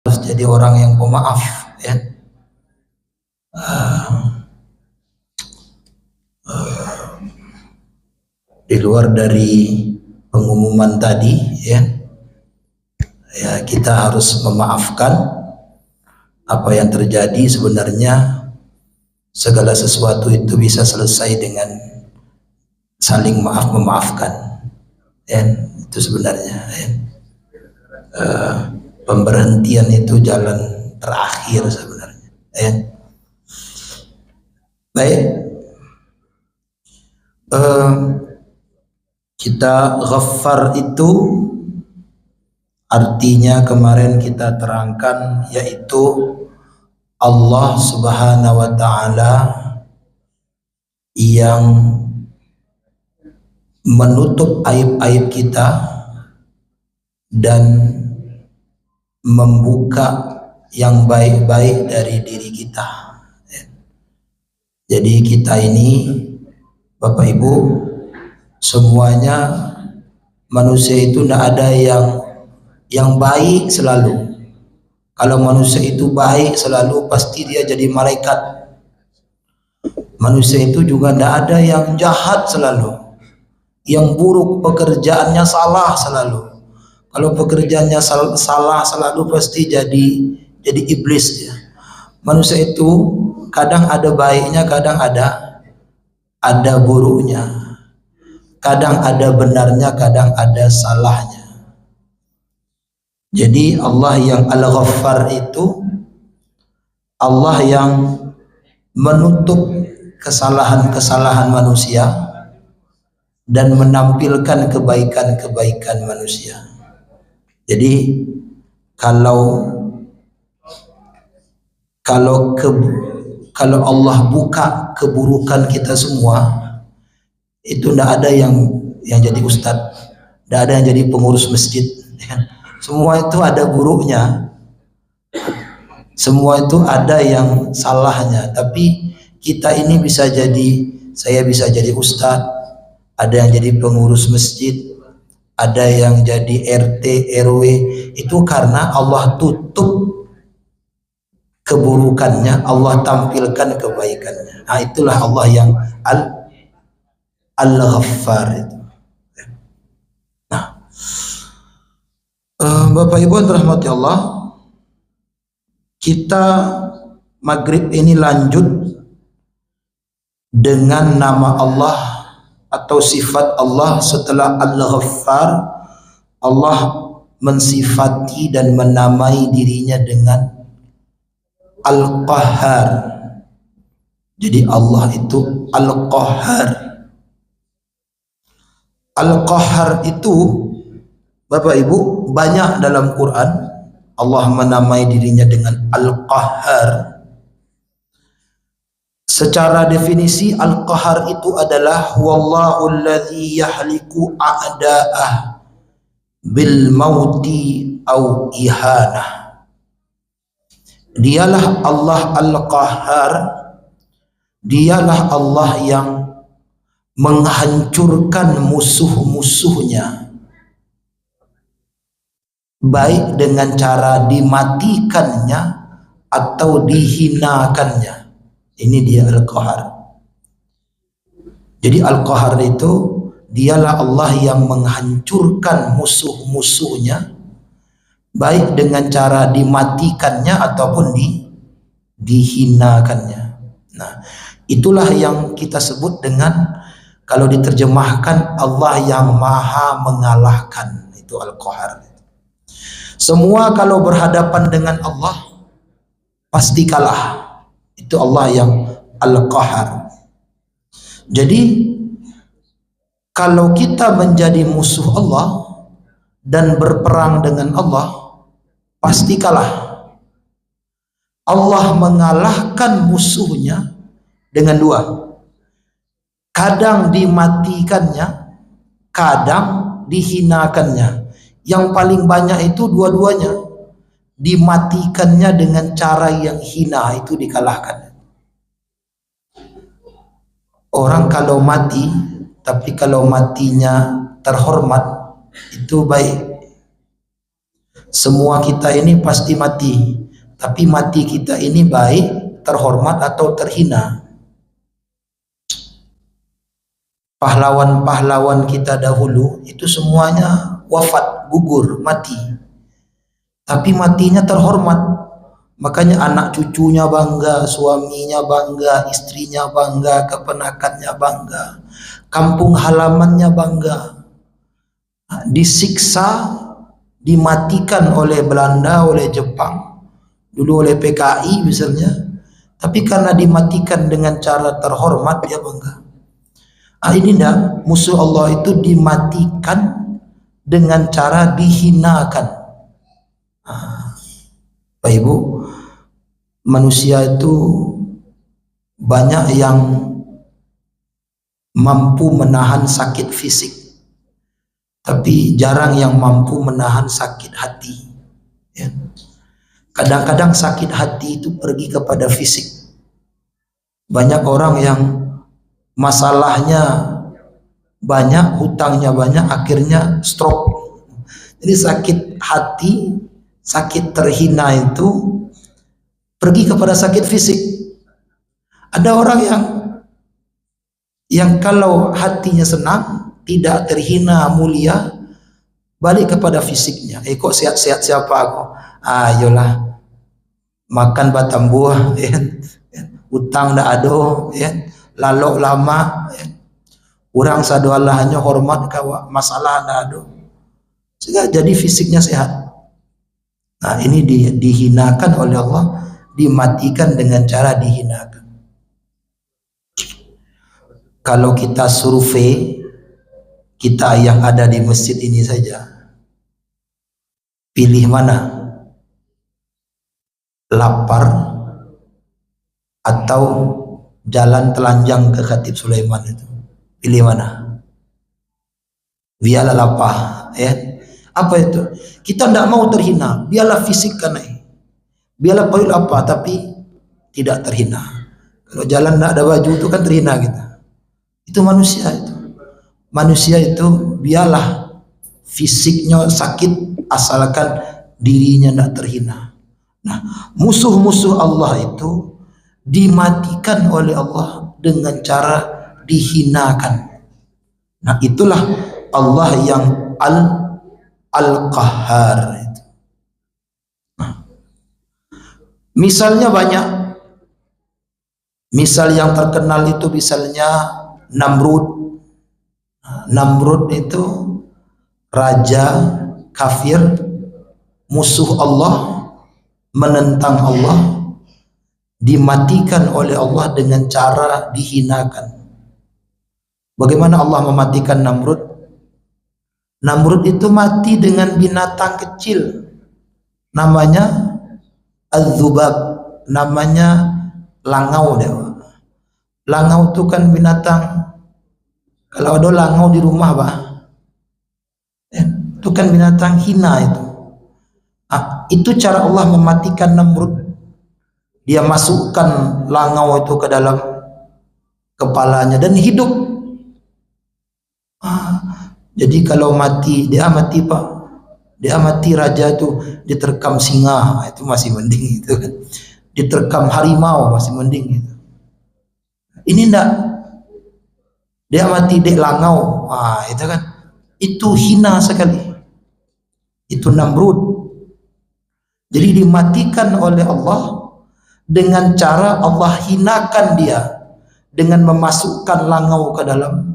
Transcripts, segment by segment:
harus jadi orang yang pemaaf, ya. Di luar dari pengumuman tadi, ya, kita harus memaafkan apa yang terjadi. Sebenarnya segala sesuatu itu bisa selesai dengan saling maaf memaafkan, ya. Itu sebenarnya, ya. Pemberhentian itu jalan terakhir sebenarnya, ya. Baik, kita Ghaffar itu artinya kemarin kita terangkan, yaitu Allah Subhanahu wa Ta'ala yang menutup aib-aib kita dan membuka yang baik-baik dari diri kita. Jadi kita ini, Bapak Ibu, semuanya manusia itu tidak ada yang baik selalu. Kalau manusia itu baik selalu, pasti dia jadi malaikat. Manusia itu juga tidak ada yang jahat selalu, yang buruk pekerjaannya salah selalu. Kalau pekerjaannya salah selalu, pasti jadi iblis dia. Manusia itu kadang ada baiknya, kadang ada buruknya, kadang ada benarnya, kadang ada salahnya. Jadi Allah yang Al-Ghaffar itu Allah yang menutup kesalahan-kesalahan manusia dan menampilkan kebaikan-kebaikan manusia. Jadi kalau Allah buka keburukan kita semua, itu tidak ada yang jadi ustadz, tidak ada yang jadi pengurus masjid. Semua itu ada buruknya, semua itu ada yang salahnya. Tapi kita ini saya bisa jadi ustadz, ada yang jadi pengurus masjid, ada yang jadi RT RW. Itu karena Allah tutup keburukannya, Allah tampilkan kebaikannya. Nah, itulah Allah yang Al-Ghaffar itu. Nah, Bapak Ibu yang dirahmati Allah, kita maghrib ini lanjut dengan nama Allah atau sifat Allah. Setelah Al-Ghaffar, Allah mensifati dan menamai dirinya dengan Al-Qahhar. Jadi Allah itu Al-Qahhar. Al-Qahhar itu, Bapak Ibu, banyak dalam Quran Allah menamai dirinya dengan Al-Qahhar. Secara definisi, Al-Qahhar itu adalah wallahu alladzi yahliku a'da'ah bil mauti au ihanah. Dialah Allah Al-Qahhar, dialah Allah yang menghancurkan musuh-musuhnya, baik dengan cara dimatikannya atau dihinakannya. Ini dia Al-Qahhar. Jadi Al-Qahhar itu dialah Allah yang menghancurkan musuh-musuhnya, baik dengan cara dimatikannya ataupun dihinakannya. Nah, itulah yang kita sebut dengan, kalau diterjemahkan, Allah yang maha mengalahkan. Itu Al-Qahhar. Semua kalau berhadapan dengan Allah pasti kalah. Itu Allah yang Al-Qahhar. Jadi kalau kita menjadi musuh Allah dan berperang dengan Allah, pasti kalah. Allah mengalahkan musuhnya dengan dua. Kadang dimatikannya, kadang dihinakannya. Yang paling banyak itu dua-duanya. Dimatikannya dengan cara yang hina, itu dikalahkan. Orang kalau mati, tapi kalau matinya terhormat, itu baik. Semua kita ini pasti mati, tapi mati kita ini baik, terhormat atau terhina. Pahlawan-pahlawan kita dahulu itu semuanya wafat, gugur, mati. Tapi matinya terhormat. Makanya anak cucunya bangga, suaminya bangga, istrinya bangga, keponakannya bangga, kampung halamannya bangga. Disiksa, dimatikan oleh Belanda, oleh Jepang, dulu oleh PKI misalnya. Tapi karena dimatikan dengan cara terhormat, dia bangga. Ini enggak, musuh Allah itu dimatikan dengan cara dihinakan. Bapak Ibu, manusia itu banyak yang mampu menahan sakit fisik, tapi jarang yang mampu menahan sakit hati. Kadang-kadang sakit hati itu pergi kepada fisik. Banyak orang yang masalahnya banyak, hutangnya banyak, akhirnya stroke. Jadi sakit hati, sakit terhina itu pergi kepada sakit fisik. Ada orang yang kalau hatinya senang, tidak terhina, mulia, balik kepada fisiknya. Kok sehat-sehat siapa aku? Ayolah, makan batang buah, utang dah ada, lalok lama, orang saduallah hanya hormat kawa, masalah dah ada, sehingga jadi fisiknya sehat. Nah, ini dihinakan oleh Allah, dimatikan dengan cara dihinakan. Kalau kita survei, kita yang ada di masjid ini saja, pilih mana? Lapar atau jalan telanjang ke Khatib Sulaiman itu? Pilih mana? Biarlah lapar, Apa itu? Kita tidak mau terhina, biarlah fisik kan, biarlah perlu apa, tapi tidak terhina. Kalau jalan tidak ada baju itu kan terhina kita. Itu manusia itu. Manusia itu biarlah fisiknya sakit, asalkan dirinya tidak terhina. Nah, musuh-musuh Allah itu dimatikan oleh Allah dengan cara dihinakan. Nah, itulah Allah yang Al-Qahhar itu. Nah, misalnya banyak. Misal yang terkenal itu misalnya Namrud. Namrud itu raja kafir, musuh Allah, menentang Allah, dimatikan oleh Allah dengan cara dihinakan. Bagaimana Allah mematikan Namrud? Namrud itu mati dengan binatang kecil, namanya Az-Zubab, namanya langau dewa. Langau itu kan binatang, kalau ada langau di rumah itu kan binatang hina itu. Itu cara Allah mematikan Namrud. Dia masukkan langau itu ke dalam kepalanya dan hidup. Jadi kalau mati, dia mati Pak, dia mati raja itu diterkam singa, itu masih mending itu kan. Diterkam harimau masih mending itu. Ini enggak, dia mati dek langau, itu kan, itu hina sekali. Itu Namrud. Jadi dimatikan oleh Allah dengan cara Allah hinakan dia dengan memasukkan langau ke dalam.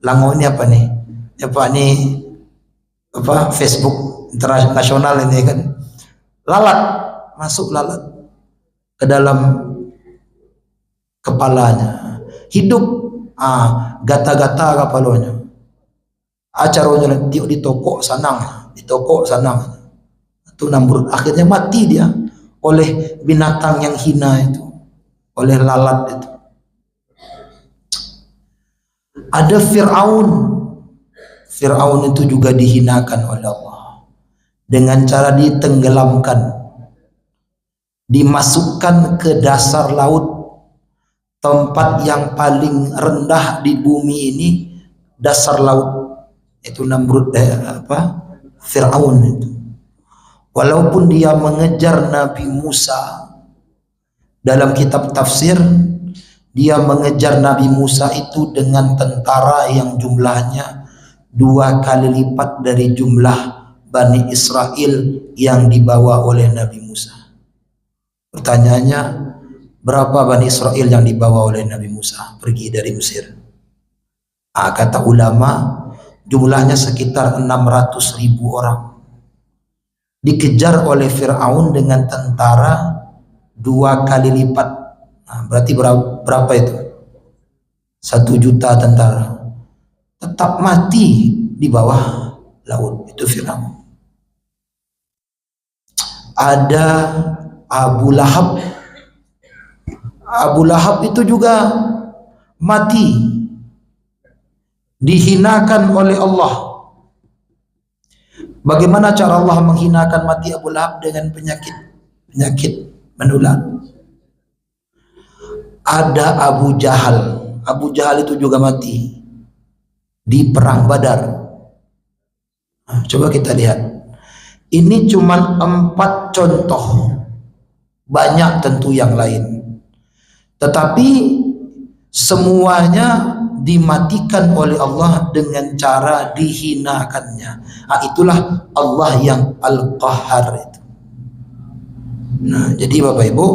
Langau ini apa nih? Facebook internasional ini kan. Lalat, masuk lalat ke dalam kepalanya. Hidup, gata-gata kepalanya. Acaranya ditokok sanang, itu Namrud. Akhirnya mati dia oleh binatang yang hina itu, oleh lalat itu. Ada Fir'aun. Fir'aun itu juga dihinakan oleh Allah dengan cara ditenggelamkan, dimasukkan ke dasar laut, tempat yang paling rendah di bumi ini, dasar laut. Itu Namrud, Fir'aun itu. Walaupun dia mengejar Nabi Musa, dalam kitab tafsir dia mengejar Nabi Musa itu dengan tentara yang jumlahnya 2 kali lipat dari jumlah Bani Israel yang dibawa oleh Nabi Musa. Pertanyaannya, berapa Bani Israel yang dibawa oleh Nabi Musa pergi dari Mesir? Kata ulama, jumlahnya sekitar 600.000 orang. Dikejar oleh Fir'aun dengan tentara 2 kali lipat. Berarti berapa itu? 1 juta tentara. Tetap mati di bawah laut. Itu Fir'aun. Ada Abu Lahab. Abu Lahab itu juga mati, dihinakan oleh Allah. Bagaimana cara Allah menghinakan mati Abu Lahab? Dengan penyakit menular. Ada Abu Jahal. Abu Jahal itu juga mati di perang Badar. Coba kita lihat. Ini cuma 4 contoh. Banyak tentu yang lain. Tetapi semuanya dimatikan oleh Allah dengan cara dihinakannya. Itulah Allah yang Al-Qahhar itu. Nah, jadi Bapak Ibu,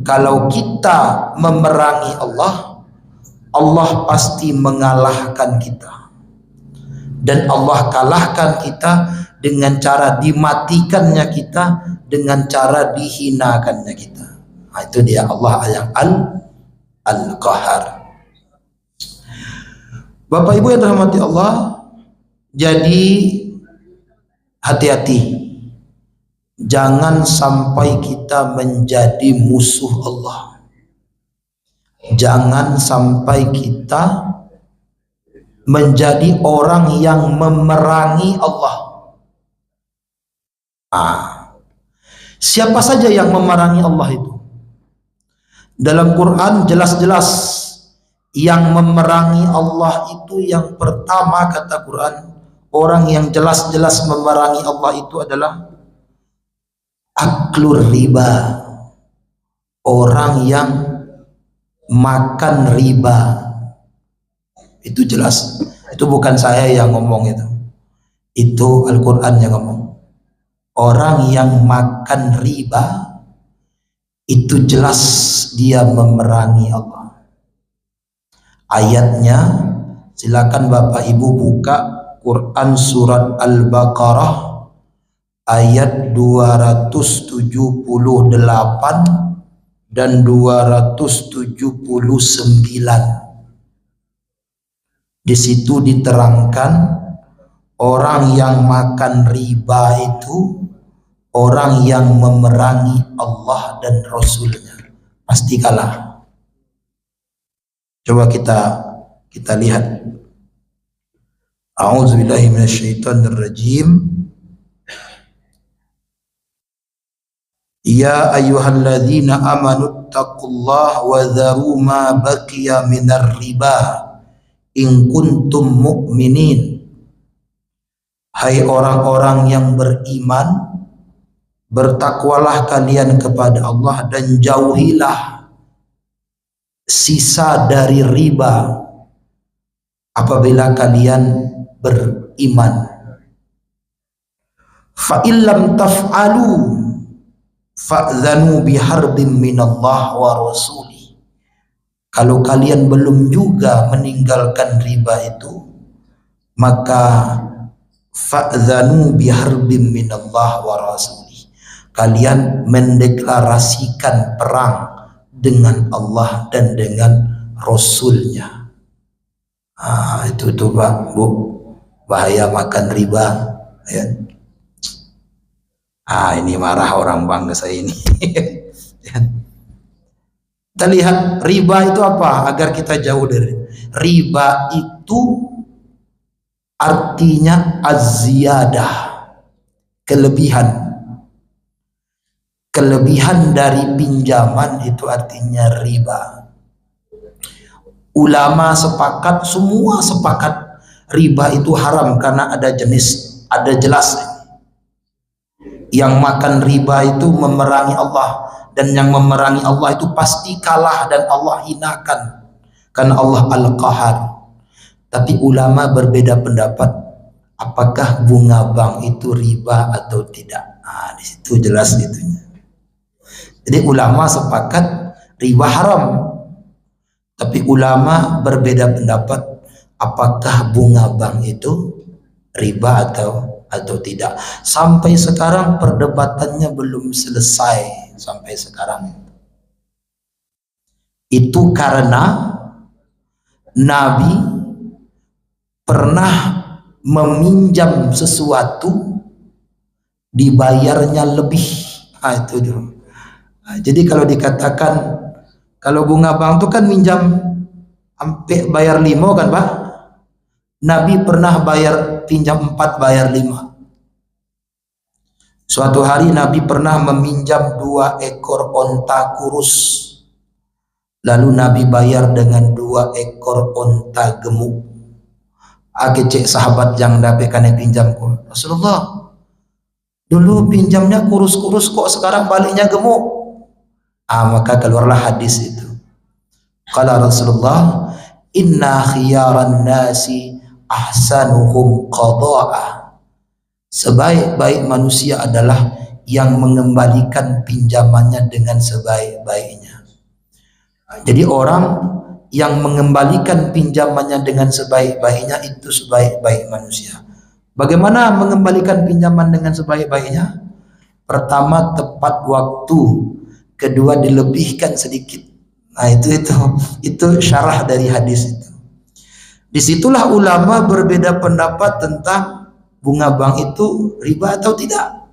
kalau kita memerangi Allah, Allah pasti mengalahkan kita. Dan Allah kalahkan kita dengan cara dimatikannya kita, dengan cara dihinakannya kita. Itu dia Allah yang Al-Qahhar. Bapak Ibu yang dirahmati Allah, jadi hati-hati. Jangan sampai kita menjadi musuh Allah. Jangan sampai kita menjadi orang yang memerangi Allah. Siapa saja yang memerangi Allah itu? Dalam Quran jelas-jelas yang memerangi Allah itu, yang pertama kata Quran, orang yang jelas-jelas memerangi Allah itu adalah aklur riba, orang yang makan riba. Itu jelas, itu bukan saya yang ngomong, itu Al-Quran yang ngomong. Orang yang makan riba itu jelas dia memerangi Allah. Ayatnya silakan Bapak Ibu buka Quran surat Al-Baqarah ayat 278 dan 279. Di situ diterangkan orang yang makan riba itu orang yang memerangi Allah dan Rasulnya, pasti kalah. Coba kita lihat. A'udzubillahi minasyaitonirrajim. Ya ayyuhalladzina amanu taqullaha wa dharu ma baqiya minar riba in kuntum mu'minin. Hai orang-orang yang beriman, bertakwalah kalian kepada Allah dan jauhilah sisa dari riba apabila kalian beriman. Fa illam taf'alu fa'dzanu biharbin minallah wa rasuli. Kalau kalian belum juga meninggalkan riba itu, maka fa'dzanu biharbin minallah wa rasuli. Kalian mendeklarasikan perang dengan Allah dan dengan Rasulnya. Itu Pak Bu, bahaya makan riba ya. Ini marah orang bangsa ini. Kita lihat riba itu apa agar kita jauh dari riba. Itu artinya az-ziyadah, kelebihan. Kelebihan dari pinjaman itu artinya riba. Ulama sepakat, semua sepakat riba itu haram karena ada jenis, ada jelas. Yang makan riba itu memerangi Allah, dan yang memerangi Allah itu pasti kalah dan Allah hinakan, karena Allah Al-Qahar. Tapi ulama berbeda pendapat, apakah bunga bank itu riba atau tidak. Di situ jelas itunya. Jadi ulama sepakat riba haram, tapi ulama berbeda pendapat apakah bunga bank itu riba atau tidak. Sampai sekarang perdebatannya belum selesai sampai sekarang. Itu karena Nabi pernah meminjam sesuatu dibayarnya lebih. Itu dulu. Jadi kalau dikatakan kalau bunga bank itu kan minjam sampai bayar 5 kan Pak? Nabi pernah pinjam 4 bayar 5. Suatu hari Nabi pernah meminjam 2 ekor onta kurus. Lalu Nabi bayar dengan 2 ekor onta gemuk. Cek sahabat yang dapatkan pinjamku, Rasulullah, dulu pinjamnya kurus-kurus kok sekarang baliknya gemuk. Maka keluarlah hadis itu. Kala Rasulullah, inna khiyaran nasi ahsanuhum qada'a. Sebaik-baik manusia adalah yang mengembalikan pinjamannya dengan sebaik-baiknya. Jadi orang yang mengembalikan pinjamannya dengan sebaik-baiknya itu sebaik-baik manusia. Bagaimana mengembalikan pinjaman dengan sebaik-baiknya? Pertama, tepat waktu. Kedua, dilebihkan sedikit. Nah, itu syarah dari hadis itu. Disitulah ulama berbeda pendapat tentang bunga bank itu riba atau tidak.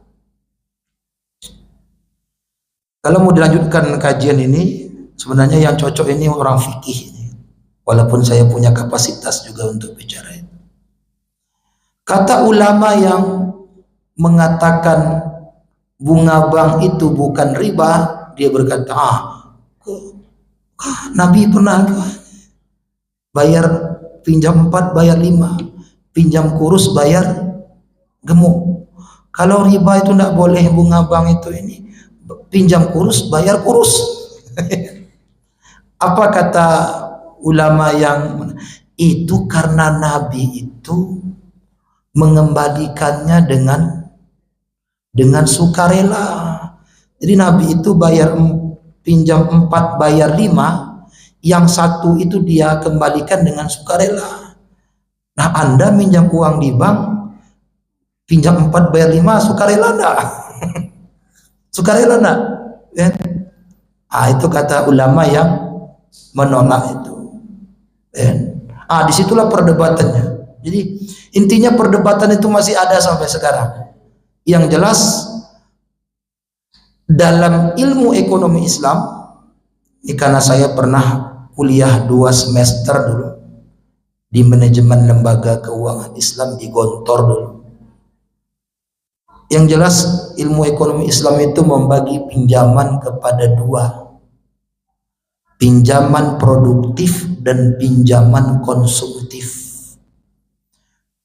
Kalau mau dilanjutkan kajian ini, sebenarnya yang cocok ini orang fikih ini. Walaupun saya punya kapasitas juga untuk bicara itu. Kata ulama yang mengatakan bunga bank itu bukan riba, dia berkata, Nabi pernah bayar pinjam 4 bayar 5, pinjam kurus bayar gemuk. Kalau riba itu tidak boleh, bunga bank itu ini pinjam kurus bayar kurus. Apa kata ulama yang itu? Karena Nabi itu mengembalikannya dengan sukarela. Jadi Nabi itu pinjam 4 bayar 5, yang 1 itu dia kembalikan dengan sukarela. Nah, Anda minjam uang di bank, pinjam 4 bayar 5, sukarela enggak? Sukarela enggak? Ya. Itu kata ulama yang menolak itu. Ya. Disitulah perdebatannya. Jadi intinya perdebatan itu masih ada sampai sekarang. Yang jelas dalam ilmu ekonomi Islam, ini karena saya pernah kuliah 2 semester dulu di manajemen lembaga keuangan Islam di Gontor dulu. Yang jelas ilmu ekonomi Islam itu membagi pinjaman kepada 2. Pinjaman produktif dan pinjaman konsumtif.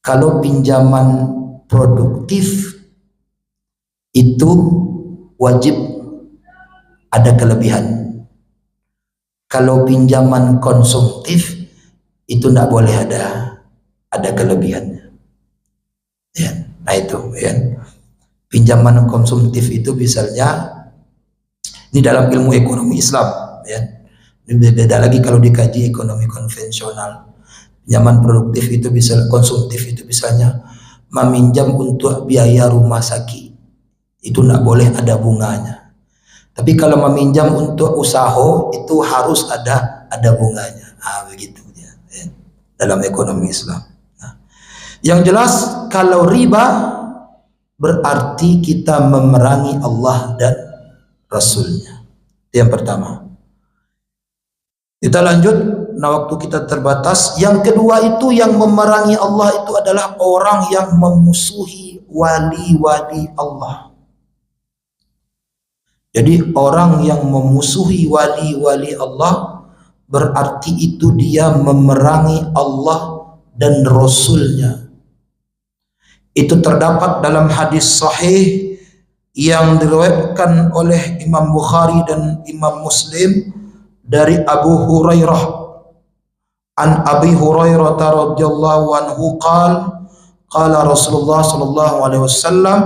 Kalau pinjaman produktif itu wajib ada kelebihan. Kalau pinjaman konsumtif itu tidak boleh ada kelebihannya. Ya, nah itu ya. Pinjaman konsumtif itu misalnya, ini dalam ilmu ekonomi Islam ya. Ini beda lagi kalau dikaji ekonomi konvensional. Pinjaman produktif itu bisa, konsumtif itu misalnya meminjam untuk biaya rumah sakit, itu tidak boleh ada bunganya. Tapi kalau meminjam untuk usaha itu harus ada bunganya. Begitu ya, dalam ekonomi Islam. Yang jelas kalau riba berarti kita memerangi Allah dan Rasulnya. Itu yang pertama. Kita lanjut, nah waktu kita terbatas. Yang kedua itu yang memerangi Allah itu adalah orang yang memusuhi wali-wali Allah. Jadi orang yang memusuhi wali-wali Allah berarti itu dia memerangi Allah dan Rasulnya. Itu terdapat dalam hadis sahih yang diriwayatkan oleh Imam Bukhari dan Imam Muslim dari Abu Hurairah, an Abi Hurairah radhiyallahu anhu qala Rasulullah sallallahu alaihi wasallam,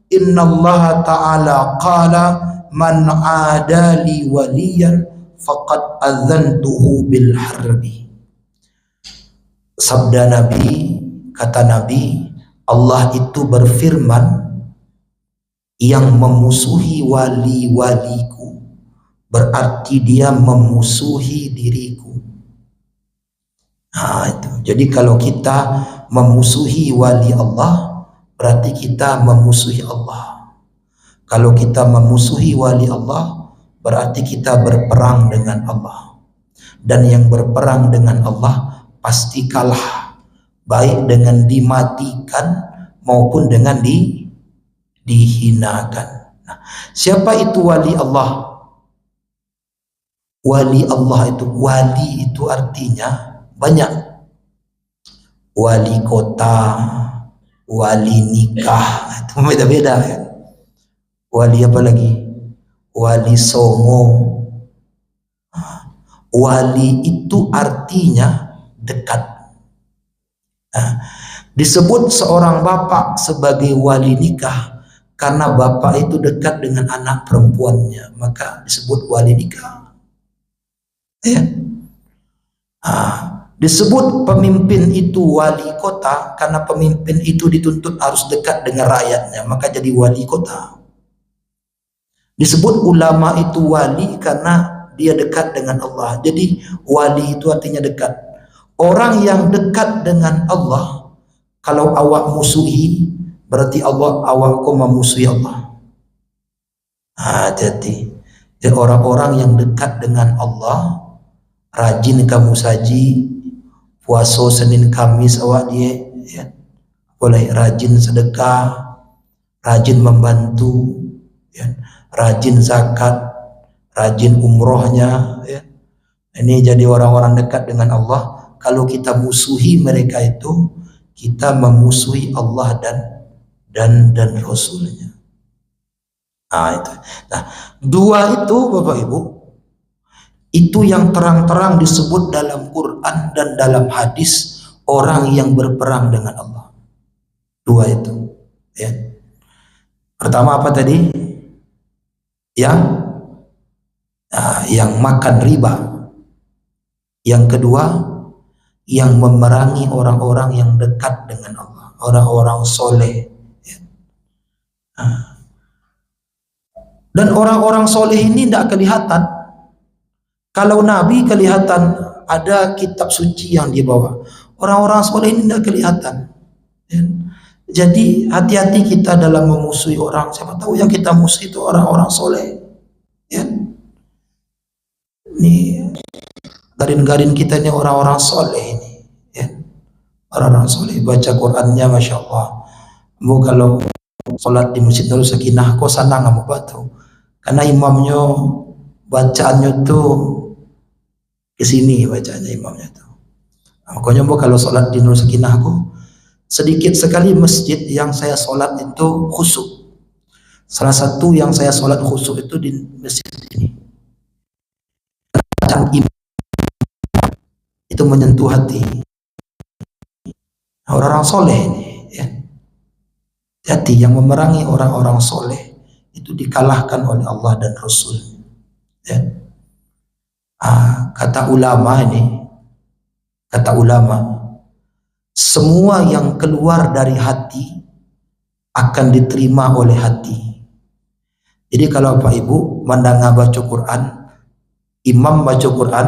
inna Allah ta'ala qala man adali waliyan faqad adzantuhu bil harbi. Sabda Nabi, kata Nabi, Allah itu berfirman, yang memusuhi wali-waliku berarti dia memusuhi diriku. Nah, itu. Jadi kalau kita memusuhi wali Allah, berarti kita memusuhi Allah. Kalau kita memusuhi wali Allah, berarti kita berperang dengan Allah. Dan yang berperang dengan Allah pasti kalah, baik dengan dimatikan maupun dengan dihinakan. Nah, siapa itu wali Allah? Wali Allah itu artinya banyak. Wali kota, wali nikah, itu beda-beda kan. Wali apa lagi? Wali songo. Wali itu artinya dekat. Nah, disebut seorang bapak sebagai wali nikah karena bapak itu dekat dengan anak perempuannya, maka disebut wali nikah. Ya. Disebut pemimpin itu wali kota karena pemimpin itu dituntut harus dekat dengan rakyatnya, maka jadi wali kota. Disebut ulama itu wali karena dia dekat dengan Allah, jadi wali itu artinya dekat. Orang yang dekat dengan Allah, kalau awak musuhi, berarti awakku memusuhi Allah. Jadi orang-orang yang dekat dengan Allah, rajin kamu saji, puasa Senin Kamis awak dia, ya. Boleh rajin sedekah, rajin membantu, ya. Rajin zakat, rajin umrohnya, ya. Ini jadi orang-orang dekat dengan Allah. Kalau kita musuhi mereka itu, kita memusuhi Allah dan Rasulnya. Itu. Nah, dua itu Bapak Ibu, itu yang terang-terang disebut dalam Quran dan dalam hadis orang yang berperang dengan Allah. Dua itu. Ya. Pertama apa tadi? Yang makan riba. Yang kedua, yang memerangi orang-orang yang dekat dengan Allah, orang-orang soleh. Dan orang-orang soleh ini tidak kelihatan. Kalau Nabi kelihatan ada kitab suci yang dibawa, orang-orang soleh ini tidak kelihatan. Jadi hati-hati kita dalam memusuhi orang. Siapa tahu yang kita musuhi itu orang-orang soleh. Ini garin-garin kita ini orang-orang soleh ini. Orang-orang soleh baca Qurannya Masya Allah. Bu kalau sholat di Masjid Nurul Sakinah kok sana nggak mau batu, karena imamnya bacaannya tuh kesini bacanya imamnya tuh. Makanya bu kalau sholat di Nurul Sakinah kok sedikit sekali masjid yang saya sholat itu khusyuk. Salah satu yang saya sholat khusyuk itu di masjid ini. Bacaan imam itu menyentuh hati. Orang-orang soleh ini, ya. Jadi yang memerangi orang-orang soleh itu dikalahkan oleh Allah dan Rasul. Ya. Kata ulama, semua yang keluar dari hati akan diterima oleh hati. Jadi kalau Bapak Ibu mendengar baca Quran, imam baca Quran,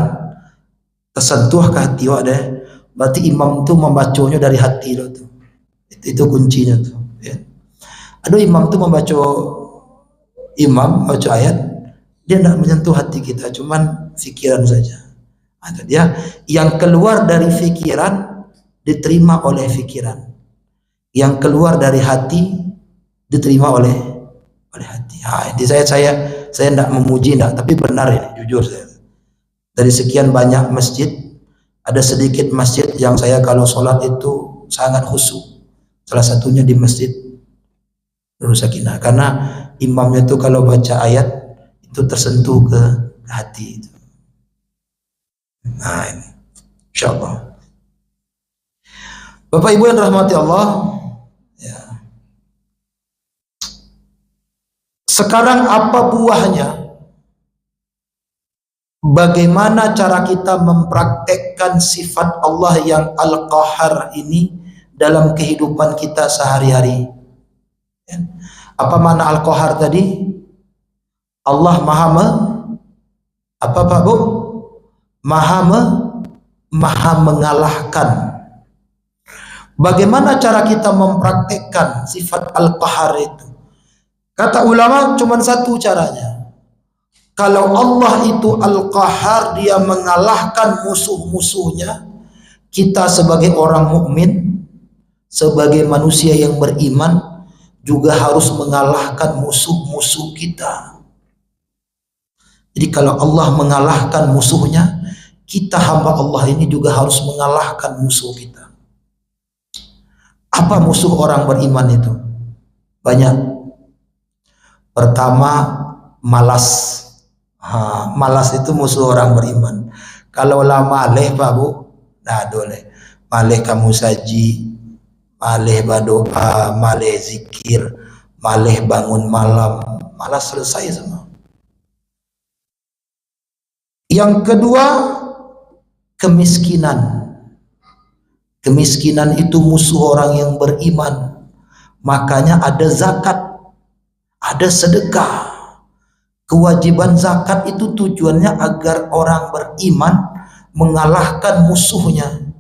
tersentuh ke hati ada, berarti imam itu membacanya dari hati loh tuh. Itu kuncinya tuh. Ya. Aduh imam itu baca ayat, dia tidak menyentuh hati kita, cuman pikiran saja. Dia yang keluar dari pikiran diterima oleh pikiran, yang keluar dari hati diterima oleh hati. Jadi saya tidak memuji, tapi benar ini, jujur saya. Dari sekian banyak masjid, ada sedikit masjid yang saya kalau sholat itu sangat khusyuk. Salah satunya di masjid nurul sakinah. Karena imamnya itu kalau baca ayat itu tersentuh ke hati. Nah ini, insyaallah. Bapak Ibu yang rahmati Allah, ya. Sekarang apa buahnya? Bagaimana cara kita mempraktekkan sifat Allah yang Al-Qahar ini dalam kehidupan kita sehari-hari? Apa makna Al-Qahar tadi? Allah apa Pak Bu? Maha mengalahkan. Bagaimana cara kita mempraktekkan sifat Al-Qahar itu? Kata ulama cuma satu caranya. Kalau Allah itu Al-Qahar, dia mengalahkan musuh-musuhnya, kita sebagai orang mukmin, sebagai manusia yang beriman, juga harus mengalahkan musuh-musuh kita. Jadi kalau Allah mengalahkan musuhnya, kita hamba Allah ini juga harus mengalahkan musuh kita. Apa musuh orang beriman itu? Banyak. Pertama, malas. Malas itu musuh orang beriman. Kalau lah maleh Pak Bu, nah boleh. Maleh kamu saji, maleh berdoa, maleh zikir, maleh bangun malam, malas selesai semua. Yang kedua, kemiskinan. Kemiskinan itu musuh orang yang beriman. Makanya ada zakat, ada sedekah. Kewajiban zakat itu tujuannya agar orang beriman mengalahkan musuhnya,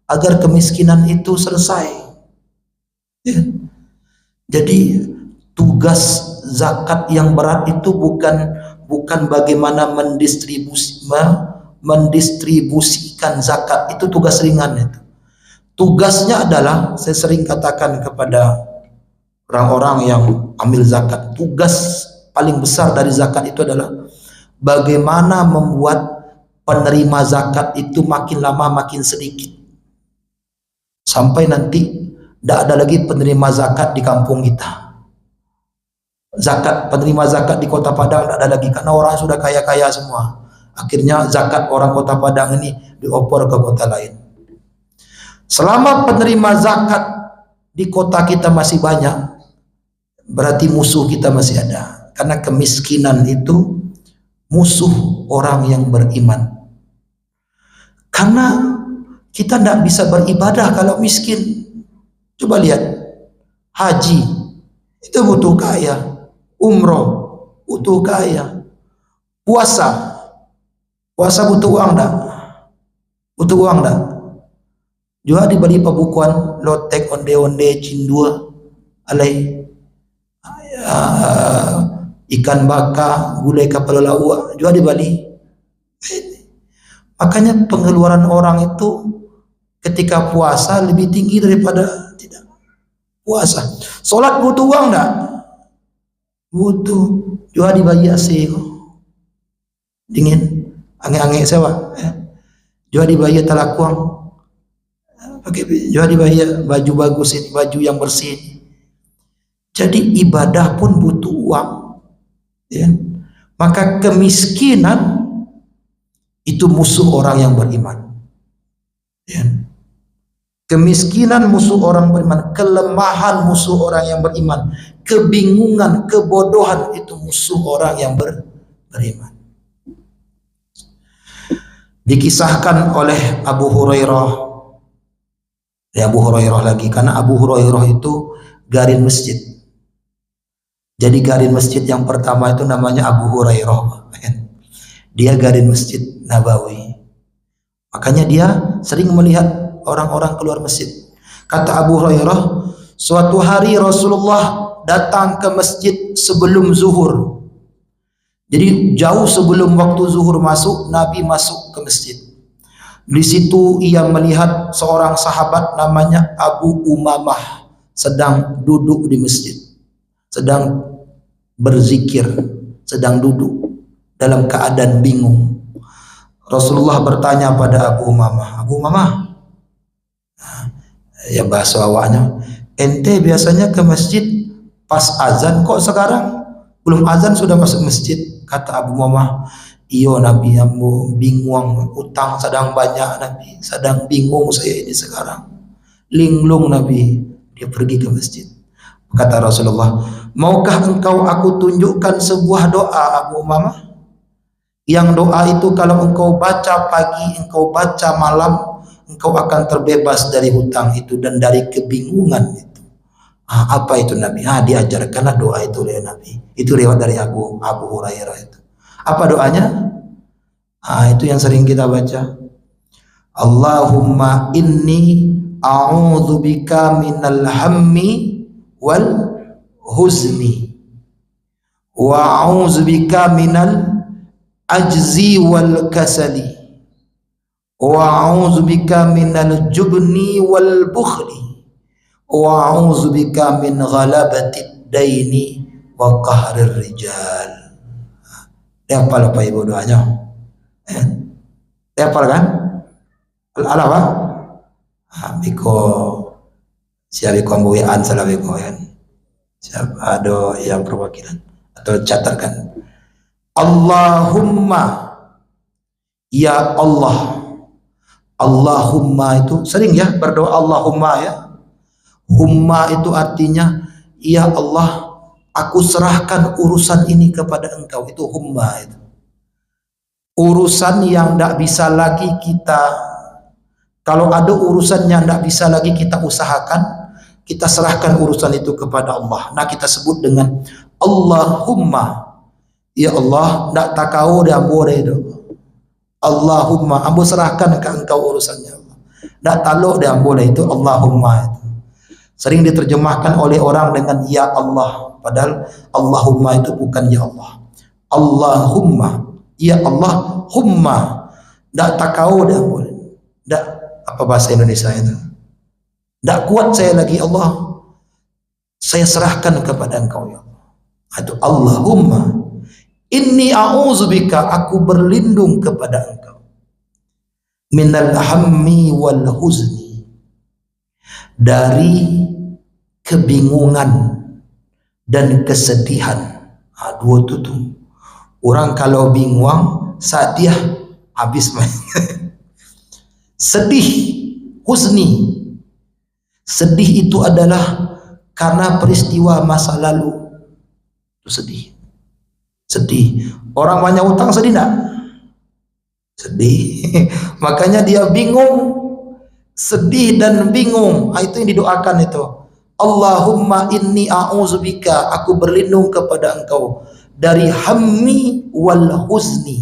agar kemiskinan itu selesai. Ya. Jadi tugas zakat yang berat itu bukan bagaimana mendistribusikan zakat, itu tugas ringan itu. Tugasnya adalah, saya sering katakan kepada orang-orang yang ambil zakat, tugas paling besar dari zakat itu adalah bagaimana membuat penerima zakat itu makin lama makin sedikit, sampai nanti tidak ada lagi penerima zakat di kampung kita. Penerima zakat di Kota Padang tidak ada lagi, karena orang sudah kaya-kaya semua. Akhirnya zakat orang Kota Padang ini dioper ke kota lain. Selama penerima zakat di kota kita masih banyak, berarti musuh kita masih ada. Karena kemiskinan itu musuh orang yang beriman. Karena kita tidak bisa beribadah kalau miskin. Coba lihat, haji itu butuh kaya, umroh butuh kaya, puasa butuh uang dah, butuh uang dah. Juga dibeli pembukuan lotek onde-onde cindua alai ikan baka, gulai kapal laut juga di Bali. Makanya pengeluaran orang itu ketika puasa lebih tinggi daripada tidak puasa. Sholat butuh uang enggak? Butuh. Juga dibayar AC dingin, ange-ange sewa. Juga dibayar talakuang. Juga dibayar baju bagus ini, baju yang bersih. Jadi ibadah pun butuh uang. Ya. Maka kemiskinan itu musuh orang yang beriman. Ya. Kemiskinan musuh orang beriman, kelemahan musuh orang yang beriman, kebingungan, kebodohan itu musuh orang yang beriman. Dikisahkan oleh Abu Hurairah, lagi, karena Abu Hurairah itu garin masjid. Jadi garin masjid yang pertama itu namanya Abu Hurairah. Dia garin masjid Nabawi. Makanya dia sering melihat orang-orang keluar masjid. Kata Abu Hurairah, suatu hari Rasulullah datang ke masjid sebelum zuhur. Jadi jauh sebelum waktu zuhur masuk, Nabi masuk ke masjid. Di situ ia melihat seorang sahabat namanya Abu Umamah sedang duduk di masjid, sedang berzikir, sedang duduk dalam keadaan bingung. Rasulullah bertanya pada Abu Umamah, ya bahasa awaknya, ente biasanya ke masjid Pas azan kok sekarang belum azan sudah masuk masjid. Kata Abu Umamah, iyo Nabi, ambo bingung, utang sedang banyak Nabi, sedang bingung saya ini sekarang, linglung Nabi. Dia pergi ke masjid. Kata Rasulullah, maukah engkau aku tunjukkan sebuah doa Abu Umamah, yang doa itu kalau engkau baca pagi, engkau baca malam, engkau akan terbebas dari hutang itu dan dari kebingungan itu. Apa itu Nabi? Diajarkanlah doa itu oleh Nabi. Itu riwayat dari Abu Hurairah itu. Apa doanya? Itu yang sering kita baca. Allahumma inni a'udzubika minal hammi wal huzni wa a'udzubika minal ajzi wal kasali wa a'udzubika minal jubni wal bukhli wa a'udzubika min ghalabatid daini wa qahrir rijal. Hafal apa ibu doanya? Hafal kan? Apa? Biko siapa biko ambuyan salah biko kan? Siapa ada yang perwakilan atau catatkan? Allahumma, ya Allah. Allahumma itu sering ya berdoa Allahumma ya. Humma itu artinya ya Allah, aku serahkan urusan ini kepada engkau. Itu humma itu. Urusan yang tidak bisa lagi kita, kalau ada urusan yang tidak bisa lagi kita usahakan, kita serahkan urusan itu kepada Allah. Nah kita sebut dengan Allahumma. Ya Allah, tidak takau dan boleh itu. Allahumma, ambo serahkan ke engkau urusannya. Tidak taluk dan boleh itu Allahumma itu. Sering diterjemahkan oleh orang dengan ya Allah, padahal Allahumma itu bukan ya Allah. Allahumma, ya Allah, humma. Tidak takau dan boleh. Tidak, apa bahasa Indonesia itu? Tidak kuat saya lagi Allah, saya serahkan kepada engkau ya Allah. Itu Allahumma inni a'udzubika, aku berlindung kepada engkau, minal hammi wal huzni, dari kebingungan dan kesedihan. Dua tutu. Orang kalau bingung saat dia habis main. Sedih, huzni. Sedih itu adalah karena peristiwa masa lalu. Itu sedih. Sedih. Orang banyak utang sedih enggak? Sedih. Makanya dia bingung, sedih dan bingung. Itu yang didoakan itu. Allahumma inni a'udzubika, aku berlindung kepada engkau dari hammi wal huzni,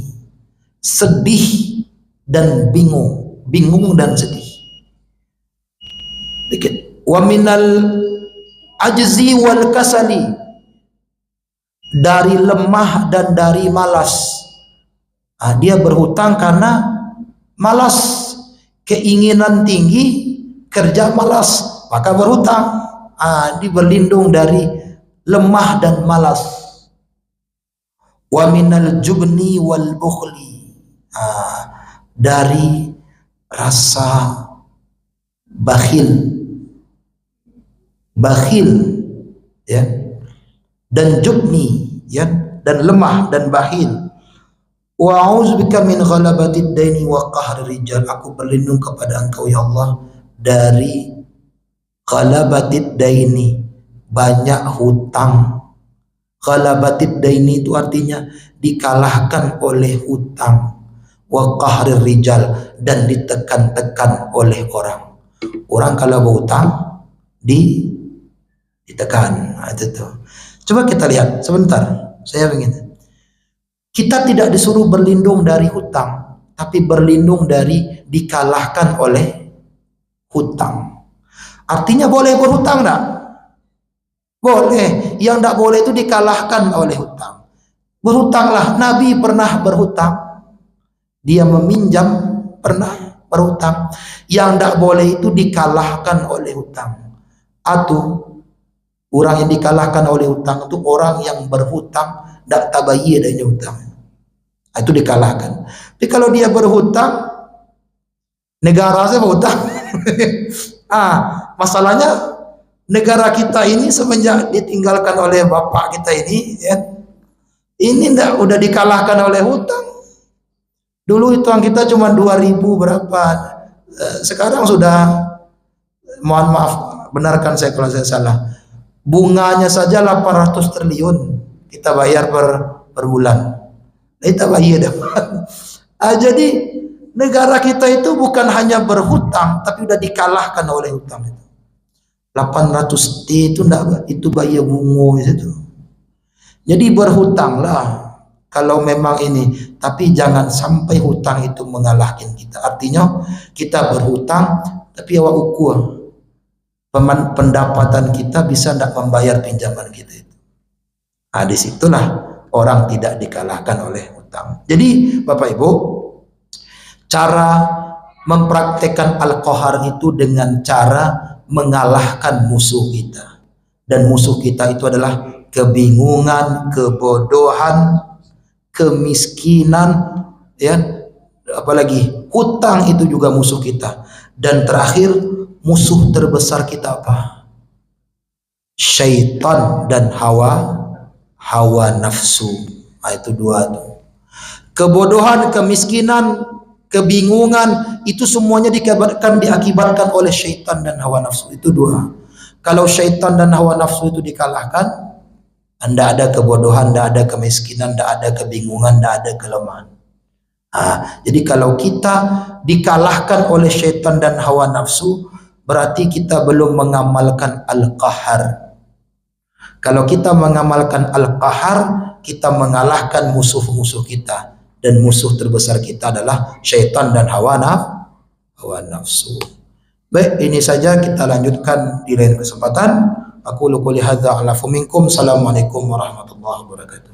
sedih dan bingung, bingung dan sedih. Dikit. Wa minal ajzi wal kasali, dari lemah dan dari malas. Dia berhutang karena malas, keinginan tinggi, kerja malas, maka berhutang. Dia berlindung dari lemah dan malas. Wa minal jubni wal bukhli, dari rasa bakhil, ya, dan jubni, ya, dan lemah dan bakhil. Wa a'udzubika min ghalabatid daini wa qahri rijal, aku berlindung kepada engkau ya Allah dari ghalabatid daini, banyak hutang. Ghalabatid daini itu artinya dikalahkan oleh hutang. Wa qahri rijal, dan ditekan-tekan oleh orang. Orang kalau berhutang ditekan. Itu tuh. Coba kita lihat sebentar. Saya ingin, kita tidak disuruh berlindung dari hutang, tapi berlindung dari dikalahkan oleh hutang. Artinya boleh berhutang enggak? Boleh. Yang enggak boleh itu dikalahkan oleh hutang. Berhutanglah. Nabi pernah berhutang. Dia meminjam, pernah berhutang. Yang enggak boleh itu dikalahkan oleh hutang. Atau orang yang dikalahkan oleh hutang itu orang yang berhutang tidak tabayyi adanya hutang. Itu dikalahkan. Tapi kalau dia berhutang, negara saya berhutang. Masalahnya Negara kita ini semenjak ditinggalkan oleh bapak kita ini, ya, ini udah dikalahkan oleh hutang. Dulu hutang kita cuma 2000 berapa, sekarang sudah, mohon maaf, benarkan saya kalau saya salah, bunganya saja 800 triliun kita bayar per bulan. Kita bayar dapat. Jadi negara kita itu bukan hanya berhutang, tapi sudah dikalahkan oleh hutang itu. 800 T itu enggak, itu bayar bunga itu. Jadi berhutanglah kalau memang ini, tapi jangan sampai hutang itu mengalahkan kita. Artinya kita berhutang tapi awak ukur pendapatan kita bisa tidak membayar pinjaman kita itu. Nah, disitulah orang tidak dikalahkan oleh hutang. Jadi Bapak Ibu, cara mempraktekkan al-qahar itu dengan cara mengalahkan musuh kita, dan musuh kita itu adalah kebingungan, kebodohan, kemiskinan, ya, apalagi hutang itu juga musuh kita. Dan terakhir, musuh terbesar kita apa? Syaitan dan hawa nafsu. Nah, itu dua tuh. Kebodohan, kemiskinan, kebingungan, itu semuanya diakibatkan oleh syaitan dan hawa nafsu. Itu dua. Kalau syaitan dan hawa nafsu itu dikalahkan, tidak ada kebodohan, tidak ada kemiskinan, tidak ada kebingungan, tidak ada kelemahan. Jadi kalau kita dikalahkan oleh syaitan dan hawa nafsu, berarti kita belum mengamalkan al-qahar. Kalau kita mengamalkan al-qahar, kita mengalahkan musuh-musuh kita. Dan musuh terbesar kita adalah syaitan dan hawa nafsu. Baik, ini saja, kita lanjutkan di lain kesempatan. Aku qouli hadza a'lafu minkum. Assalamualaikum warahmatullahi wabarakatuh.